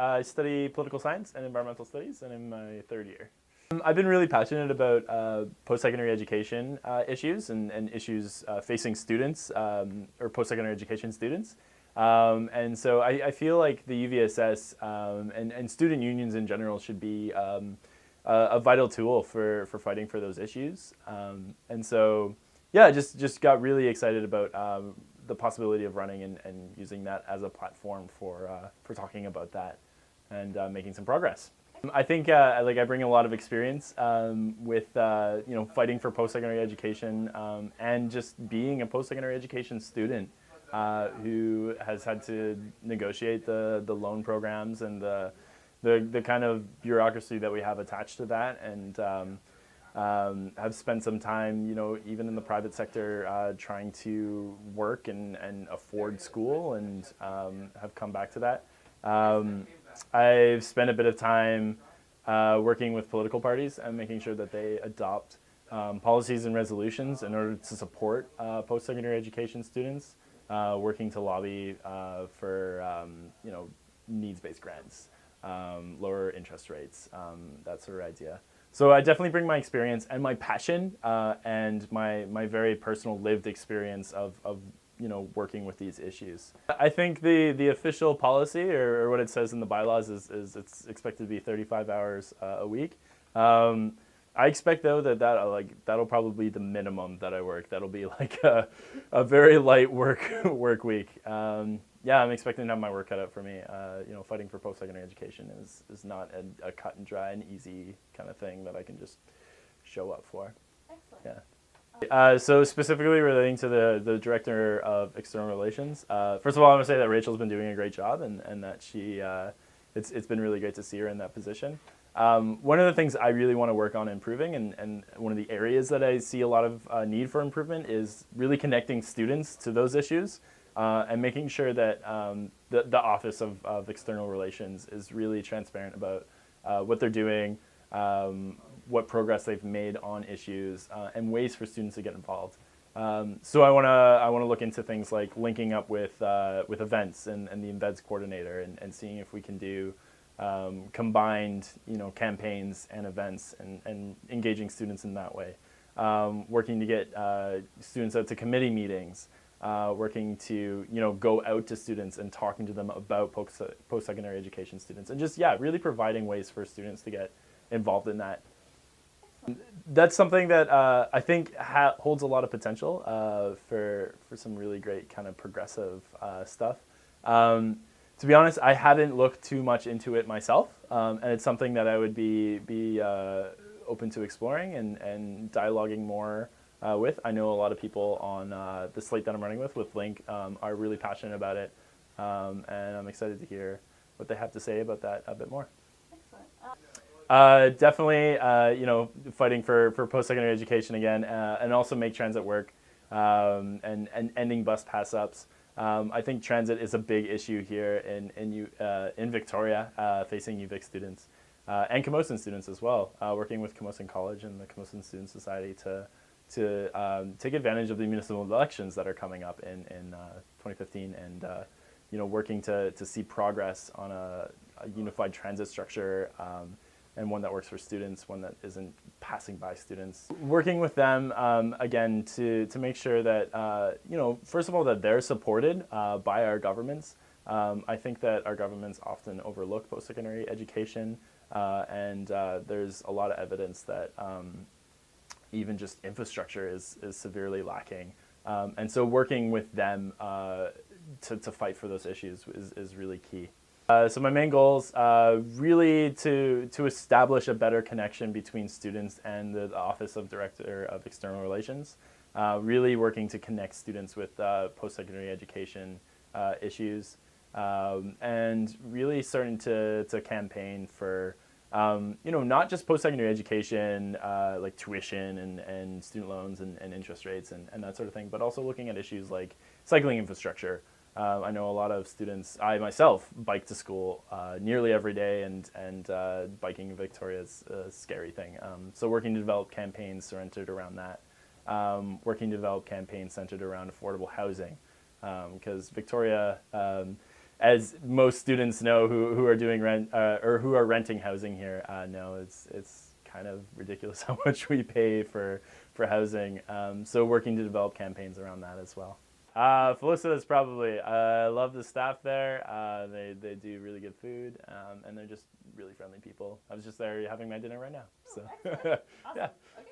I study political science and environmental studies, and I'm in my third year. I've been really passionate about post-secondary education issues and issues facing students or post-secondary education students. And so I feel like the UVSS and student unions in general should be a vital tool for fighting for those issues. And so, yeah, just got really excited about the possibility of running and using that as a platform for talking about that and making some progress. I think I bring a lot of experience with fighting for post-secondary education and just being a post-secondary education student who has had to negotiate the loan programs and the kind of bureaucracy that we have attached to that, and have spent some time, even in the private sector, trying to work and afford school, and have come back to that. I've spent a bit of time working with political parties and making sure that they adopt policies and resolutions in order to support post-secondary education students, working to lobby for needs-based grants, lower interest rates, that sort of idea. So I definitely bring my experience and my passion and my very personal lived experience of working with these issues. I think the official policy or what it says in the bylaws is it's expected to be 35 hours a week. I expect though that'll probably be the minimum that I work. That'll be like a very light work week. Yeah, I'm expecting to have my work cut out for me. Fighting for post-secondary education is not a cut and dry and easy kind of thing that I can just show up for. Excellent. Yeah. So specifically relating to the Director of External Relations, first of all, I want to say that Rachel's been doing a great job and that it's been really great to see her in that position. One of the things I really want to work on improving, and one of the areas that I see a lot of need for improvement, is really connecting students to those issues and making sure that the Office of External Relations is really transparent about what they're doing, what progress they've made on issues, and ways for students to get involved. So I want to look into things like linking up with events and the events coordinator and seeing if we can do combined campaigns and events and engaging students in that way. Working to get students out to committee meetings, working to go out to students and talking to them about post-secondary education students, and just really providing ways for students to get involved in that. That's something that I think holds a lot of potential for some really great kind of progressive stuff. To be honest, I haven't looked too much into it myself, and it's something that I would be open to exploring and dialoguing more with. I know a lot of people on the slate that I'm running with Link are really passionate about it, and I'm excited to hear what they have to say about that a bit more. Definitely, fighting for post-secondary education again, and also make transit work, and ending bus pass-ups. I think transit is a big issue here in Victoria, facing UVic students and Camosun students as well. Working with Camosun College and the Camosun Student Society to take advantage of the municipal elections that are coming up in 2015, and working to see progress on a unified transit structure. And one that works for students, one that isn't passing by students. Working with them, again, to make sure that, first of all, that they're supported by our governments. I think that our governments often overlook post-secondary education, and there's a lot of evidence that even just infrastructure is severely lacking. And so working with them to fight for those issues is really key. So my main goals, really to establish a better connection between students and the Office of Director of External Relations, really working to connect students with post-secondary education issues, and really starting to campaign for, not just post-secondary education, like tuition and student loans and interest rates and that sort of thing, but also looking at issues like cycling infrastructure. I know a lot of students, I myself bike to school nearly every day, and biking in Victoria is a scary thing. So working to develop campaigns centered around that, working to develop campaigns centered around affordable housing, because Victoria, as most students know who are doing rent or who are renting housing here, know it's kind of ridiculous how much we pay for housing. So working to develop campaigns around that as well. Felicitas probably. I love the staff there. They do really good food, and they're just really friendly people. I was just there having my dinner right now. So Excellent. Awesome. yeah. Okay.